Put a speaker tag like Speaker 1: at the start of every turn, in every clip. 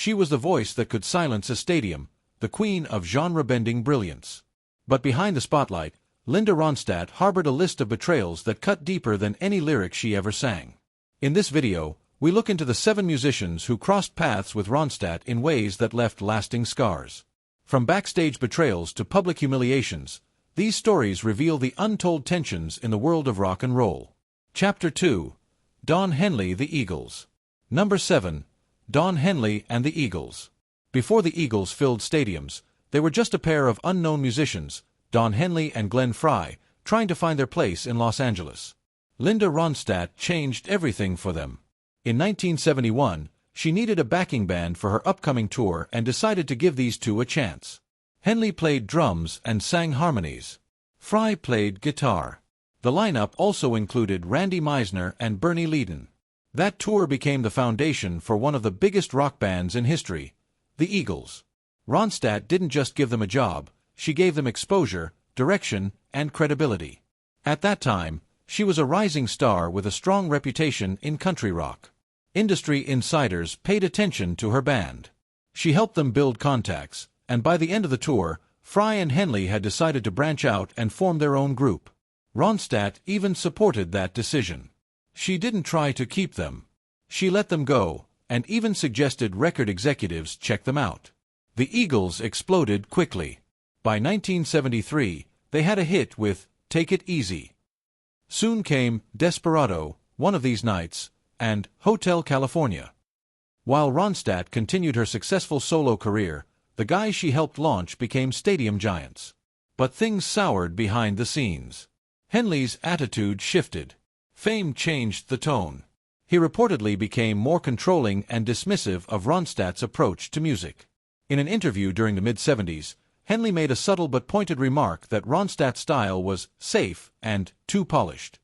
Speaker 1: She was the voice that could silence a stadium, the queen of genre-bending brilliance. But behind the spotlight, Linda Ronstadt harbored a list of betrayals that cut deeper than any lyric she ever sang. In this video, we look into the 7 musicians who crossed paths with Ronstadt in ways that left lasting scars. From backstage betrayals to public humiliations, these stories reveal the untold tensions in the world of rock and roll. Chapter 2. Don Henley, the Eagles. Number 7. Don Henley and the Eagles. Before the Eagles filled stadiums, they were just a pair of unknown musicians, Don Henley and Glenn Frey, trying to find their place in Los Angeles. Linda Ronstadt changed everything for them. In 1971, she needed a backing band for her upcoming tour and decided to give these two a chance. Henley played drums and sang harmonies. Frey played guitar. The lineup also included Randy Meisner and Bernie Leadon. That tour became the foundation for one of the biggest rock bands in history, the Eagles. Ronstadt didn't just give them a job, she gave them exposure, direction, and credibility. At that time, she was a rising star with a strong reputation in country rock. Industry insiders paid attention to her band. She helped them build contacts, and by the end of the tour, Frey and Henley had decided to branch out and form their own group. Ronstadt even supported that decision. She didn't try to keep them. She let them go, and even suggested record executives check them out. The Eagles exploded quickly. By 1973, they had a hit with Take It Easy. Soon came Desperado, One of These Nights, and Hotel California. While Ronstadt continued her successful solo career, the guys she helped launch became stadium giants. But things soured behind the scenes. Henley's attitude shifted. Fame changed the tone. He reportedly became more controlling and dismissive of Ronstadt's approach to music. In an interview during the mid-70s, Henley made a subtle but pointed remark that Ronstadt's style was safe and too polished.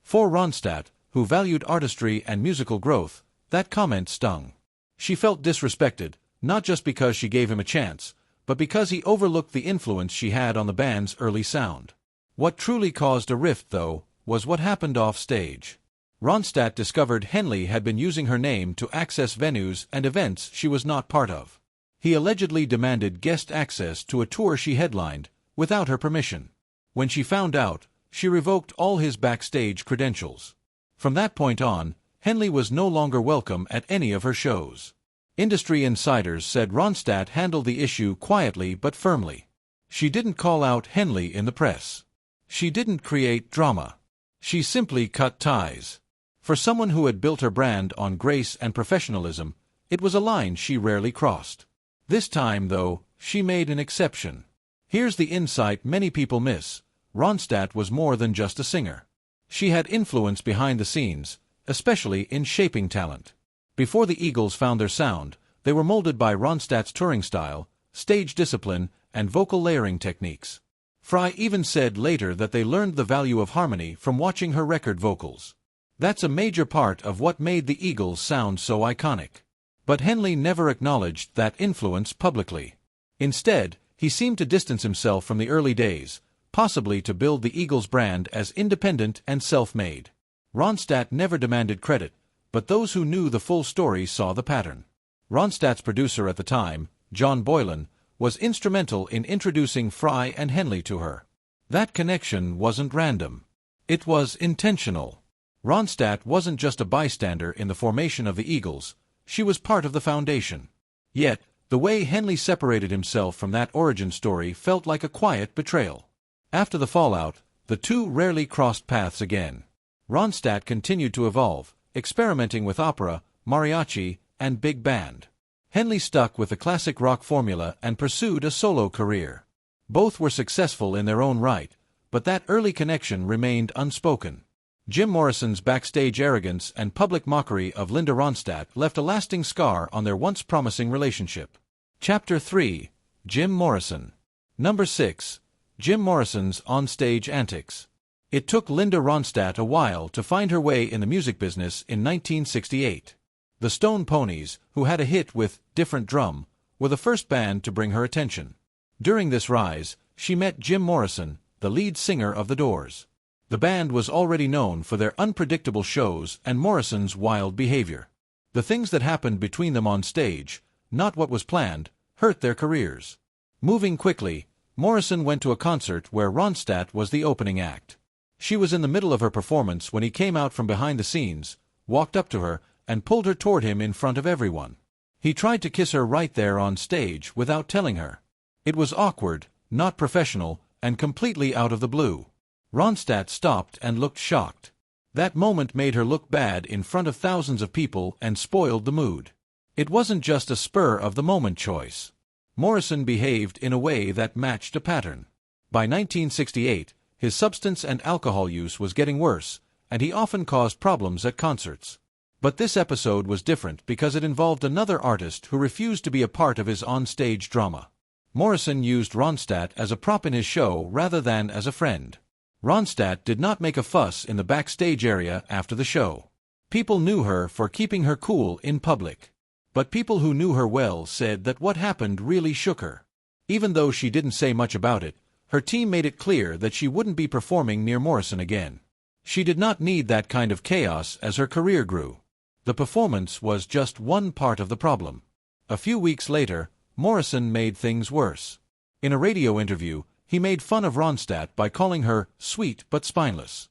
Speaker 1: For Ronstadt, who valued artistry and musical growth, that comment stung. She felt disrespected, not just because she gave him a chance, but because he overlooked the influence she had on the band's early sound. What truly caused a rift, though, was what happened off stage. Ronstadt discovered Henley had been using her name to access venues and events she was not part of. He allegedly demanded guest access to a tour she headlined, without her permission. When she found out, she revoked all his backstage credentials. From that point on, Henley was no longer welcome at any of her shows. Industry insiders said Ronstadt handled the issue quietly but firmly. She didn't call out Henley in the press. She didn't create drama. She simply cut ties. For someone who had built her brand on grace and professionalism, it was a line she rarely crossed. This time, though, she made an exception. Here's the insight many people miss. Ronstadt was more than just a singer. She had influence behind the scenes, especially in shaping talent. Before the Eagles found their sound, they were molded by Ronstadt's touring style, stage discipline, and vocal layering techniques. Frey even said later that they learned the value of harmony from watching her record vocals. That's a major part of what made the Eagles sound so iconic. But Henley never acknowledged that influence publicly. Instead, he seemed to distance himself from the early days, possibly to build the Eagles brand as independent and self-made. Ronstadt never demanded credit, but those who knew the full story saw the pattern. Ronstadt's producer at the time, John Boylan, was instrumental in introducing Frey and Henley to her. That connection wasn't random. It was intentional. Ronstadt wasn't just a bystander in the formation of the Eagles, she was part of the foundation. Yet, the way Henley separated himself from that origin story felt like a quiet betrayal. After the fallout, the two rarely crossed paths again. Ronstadt continued to evolve, experimenting with opera, mariachi, and big band. Henley stuck with the classic rock formula and pursued a solo career. Both were successful in their own right, but that early connection remained unspoken. Jim Morrison's backstage arrogance and public mockery of Linda Ronstadt left a lasting scar on their once promising relationship. Chapter 3. Jim Morrison. Number 6. Jim Morrison's onstage antics. It took Linda Ronstadt a while to find her way in the music business in 1968. The Stone Ponies, who had a hit with Different Drum, were the first band to bring her attention. During this rise, she met Jim Morrison, the lead singer of The Doors. The band was already known for their unpredictable shows and Morrison's wild behavior. The things that happened between them on stage, not what was planned, hurt their careers. Moving quickly, Morrison went to a concert where Ronstadt was the opening act. She was in the middle of her performance when he came out from behind the scenes, walked up to her, and pulled her toward him in front of everyone. He tried to kiss her right there on stage without telling her. It was awkward, not professional, and completely out of the blue. Ronstadt stopped and looked shocked. That moment made her look bad in front of thousands of people and spoiled the mood. It wasn't just a spur-of-the-moment choice. Morrison behaved in a way that matched a pattern. By 1968, his substance and alcohol use was getting worse, and he often caused problems at concerts. But this episode was different because it involved another artist who refused to be a part of his on-stage drama. Morrison used Ronstadt as a prop in his show rather than as a friend. Ronstadt did not make a fuss in the backstage area after the show. People knew her for keeping her cool in public. But people who knew her well said that what happened really shook her. Even though she didn't say much about it, her team made it clear that she wouldn't be performing near Morrison again. She did not need that kind of chaos as her career grew. The performance was just one part of the problem. A few weeks later, Morrison made things worse. In a radio interview, he made fun of Ronstadt by calling her sweet but spineless.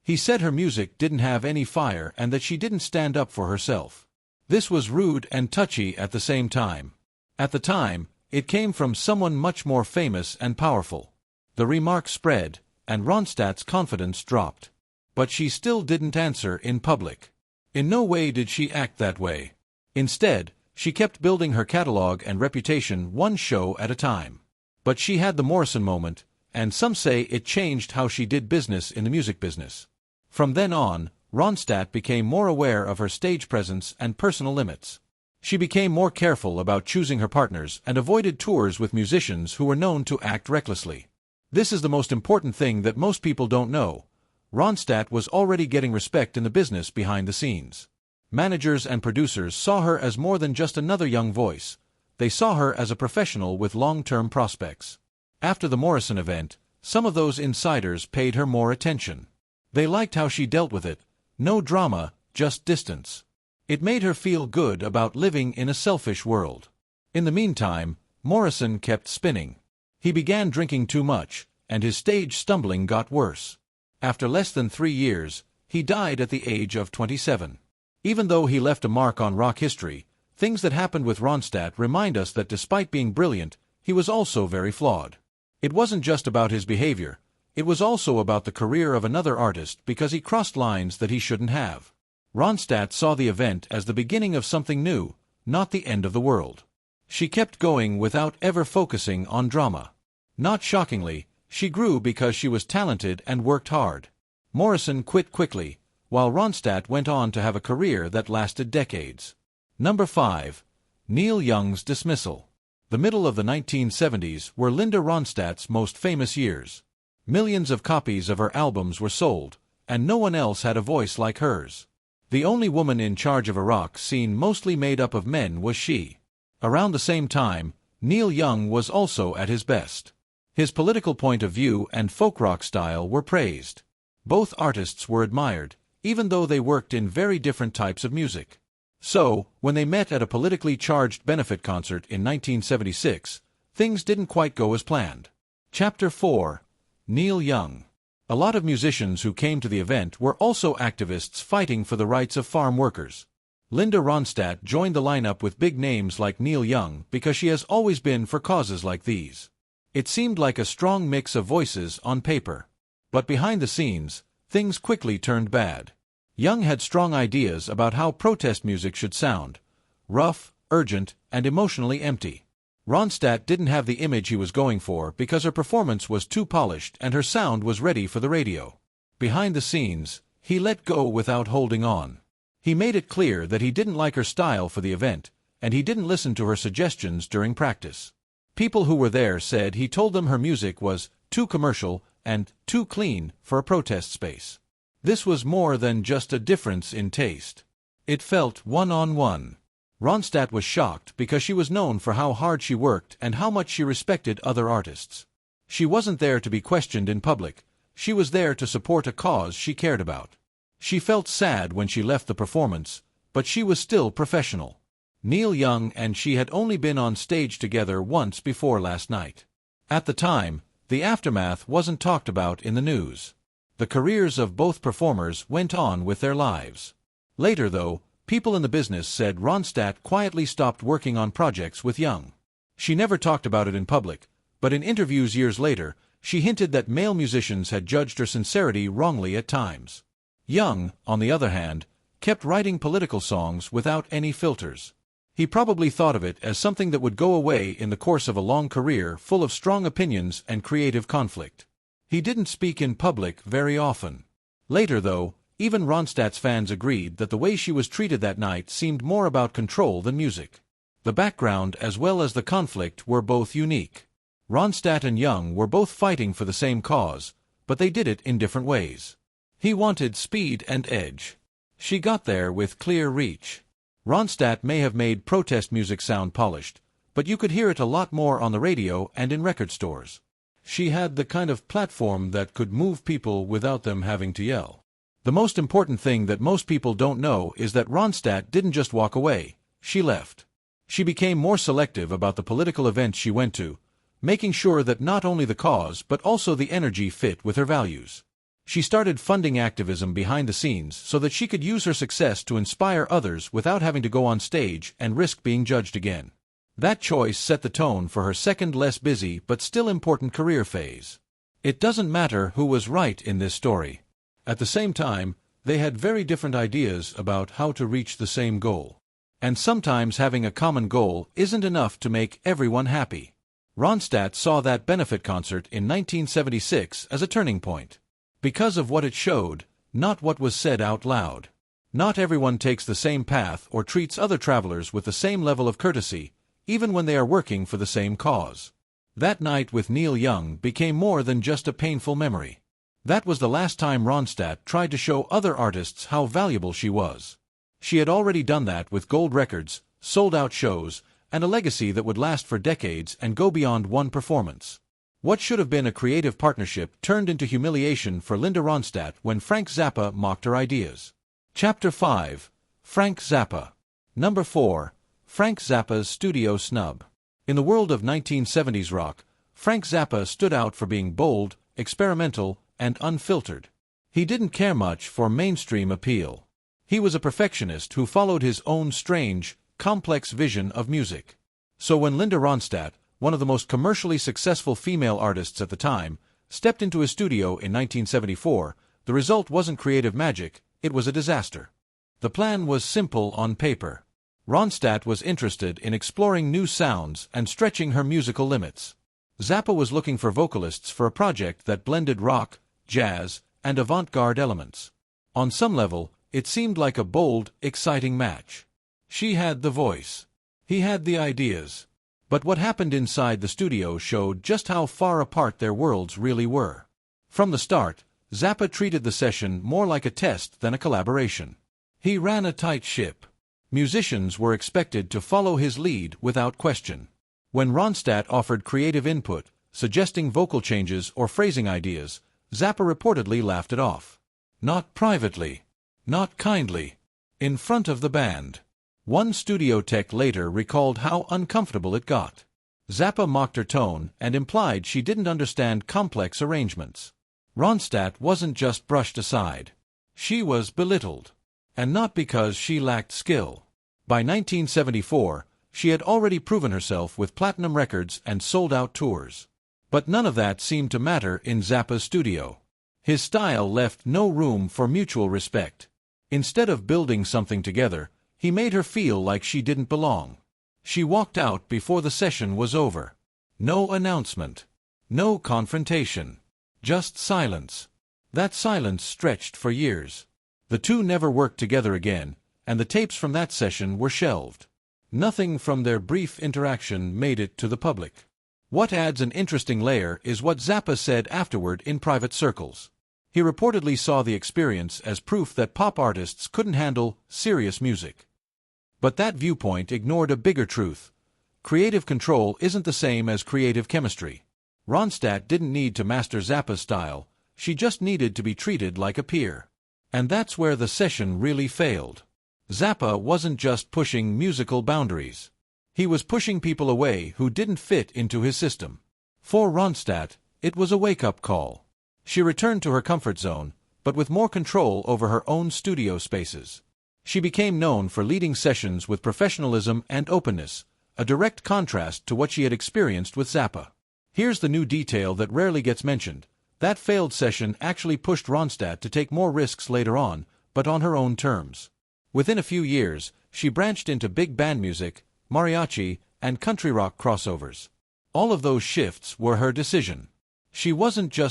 Speaker 1: He said her music didn't have any fire and that she didn't stand up for herself. This was rude and touchy at the same time. At the time, it came from someone much more famous and powerful. The remark spread, and Ronstadt's confidence dropped. But she still didn't answer in public. In no way did she act that way. Instead, she kept building her catalog and reputation one show at a time. But she had the Morrison moment, and some say it changed how she did business in the music business. From then on, Ronstadt became more aware of her stage presence and personal limits. She became more careful about choosing her partners and avoided tours with musicians who were known to act recklessly. This is the most important thing that most people don't know. Ronstadt was already getting respect in the business behind the scenes. Managers and producers saw her as more than just another young voice. They saw her as a professional with long-term prospects. After the Morrison event, some of those insiders paid her more attention. They liked how she dealt with it. No drama, just distance. It made her feel good about living in a selfish world. In the meantime, Morrison kept spinning. He began drinking too much, and his stage stumbling got worse. After less than 3 years, he died at the age of 27. Even though he left a mark on rock history, things that happened with Ronstadt remind us that despite being brilliant, he was also very flawed. It wasn't just about his behavior. It was also about the career of another artist because he crossed lines that he shouldn't have. Ronstadt saw the event as the beginning of something new, not the end of the world. She kept going without ever focusing on drama. Not shockingly, she grew because she was talented and worked hard. Morrison quit quickly, while Ronstadt went on to have a career that lasted decades. Number 5. Neil Young's dismissal. The middle of the 1970s were Linda Ronstadt's most famous years. Millions of copies of her albums were sold, and no one else had a voice like hers. The only woman in charge of a rock scene mostly made up of men was she. Around the same time, Neil Young was also at his best. His political point of view and folk rock style were praised. Both artists were admired, even though they worked in very different types of music. So, when they met at a politically charged benefit concert in 1976, things didn't quite go as planned. Chapter 4. Neil Young. A lot of musicians who came to the event were also activists fighting for the rights of farm workers. Linda Ronstadt joined the lineup with big names like Neil Young because she has always been for causes like these. It seemed like a strong mix of voices on paper. But behind the scenes, things quickly turned bad. Young had strong ideas about how protest music should sound: rough, urgent, and emotionally empty. Ronstadt didn't have the image he was going for because her performance was too polished and her sound was ready for the radio. Behind the scenes, he let go without holding on. He made it clear that he didn't like her style for the event, and he didn't listen to her suggestions during practice. People who were there said he told them her music was too commercial and too clean for a protest space. This was more than just a difference in taste. It felt one-on-one. Ronstadt was shocked because she was known for how hard she worked and how much she respected other artists. She wasn't there to be questioned in public. She was there to support a cause she cared about. She felt sad when she left the performance, but she was still professional. Neil Young and she had only been on stage together once before last night. At the time, the aftermath wasn't talked about in the news. The careers of both performers went on with their lives. Later, though, people in the business said Ronstadt quietly stopped working on projects with Young. She never talked about it in public, but in interviews years later, she hinted that male musicians had judged her sincerity wrongly at times. Young, on the other hand, kept writing political songs without any filters. He probably thought of it as something that would go away in the course of a long career full of strong opinions and creative conflict. He didn't speak in public very often. Later, though, even Ronstadt's fans agreed that the way she was treated that night seemed more about control than music. The background as well as the conflict were both unique. Ronstadt and Young were both fighting for the same cause, but they did it in different ways. He wanted speed and edge. She got there with clear reach. Ronstadt may have made protest music sound polished, but you could hear it a lot more on the radio and in record stores. She had the kind of platform that could move people without them having to yell. The most important thing that most people don't know is that Ronstadt didn't just walk away, she left. She became more selective about the political events she went to, making sure that not only the cause but also the energy fit with her values. She started funding activism behind the scenes so that she could use her success to inspire others without having to go on stage and risk being judged again. That choice set the tone for her second less busy but still important career phase. It doesn't matter who was right in this story. At the same time, they had very different ideas about how to reach the same goal. And sometimes having a common goal isn't enough to make everyone happy. Ronstadt saw that benefit concert in 1976 as a turning point. Because of what it showed, not what was said out loud. Not everyone takes the same path or treats other travelers with the same level of courtesy, even when they are working for the same cause. That night with Neil Young became more than just a painful memory. That was the last time Ronstadt tried to show other artists how valuable she was. She had already done that with gold records, sold-out shows, and a legacy that would last for decades and go beyond one performance. What should have been a creative partnership turned into humiliation for Linda Ronstadt when Frank Zappa mocked her ideas. Chapter 5. Frank Zappa. Number 4. Frank Zappa's studio snub. In the world of 1970s rock, Frank Zappa stood out for being bold, experimental, and unfiltered. He didn't care much for mainstream appeal. He was a perfectionist who followed his own strange, complex vision of music. So when Linda Ronstadt, one of the most commercially successful female artists at the time, stepped into his studio in 1974, the result wasn't creative magic, it was a disaster. The plan was simple on paper. Ronstadt was interested in exploring new sounds and stretching her musical limits. Zappa was looking for vocalists for a project that blended rock, jazz, and avant-garde elements. On some level, it seemed like a bold, exciting match. She had the voice. He had the ideas. But what happened inside the studio showed just how far apart their worlds really were. From the start, Zappa treated the session more like a test than a collaboration. He ran a tight ship. Musicians were expected to follow his lead without question. When Ronstadt offered creative input, suggesting vocal changes or phrasing ideas, Zappa reportedly laughed it off. Not privately. Not kindly. In front of the band. One studio tech later recalled how uncomfortable it got. Zappa mocked her tone and implied she didn't understand complex arrangements. Ronstadt wasn't just brushed aside. She was belittled. And not because she lacked skill. By 1974, she had already proven herself with platinum records and sold-out tours. But none of that seemed to matter in Zappa's studio. His style left no room for mutual respect. Instead of building something together, he made her feel like she didn't belong. She walked out before the session was over. No announcement. No confrontation. Just silence. That silence stretched for years. The two never worked together again, and the tapes from that session were shelved. Nothing from their brief interaction made it to the public. What adds an interesting layer is what Zappa said afterward in private circles. He reportedly saw the experience as proof that pop artists couldn't handle serious music. But that viewpoint ignored a bigger truth. Creative control isn't the same as creative chemistry. Ronstadt didn't need to master Zappa's style, she just needed to be treated like a peer. And that's where the session really failed. Zappa wasn't just pushing musical boundaries. He was pushing people away who didn't fit into his system. For Ronstadt, it was a wake-up call. She returned to her comfort zone, but with more control over her own studio spaces. She became known for leading sessions with professionalism and openness, a direct contrast to what she had experienced with Zappa. Here's the new detail that rarely gets mentioned. That failed session actually pushed Ronstadt to take more risks later on, but on her own terms. Within a few years, she branched into big band music, mariachi, and country rock crossovers. All of those shifts were her decision. She wasn't just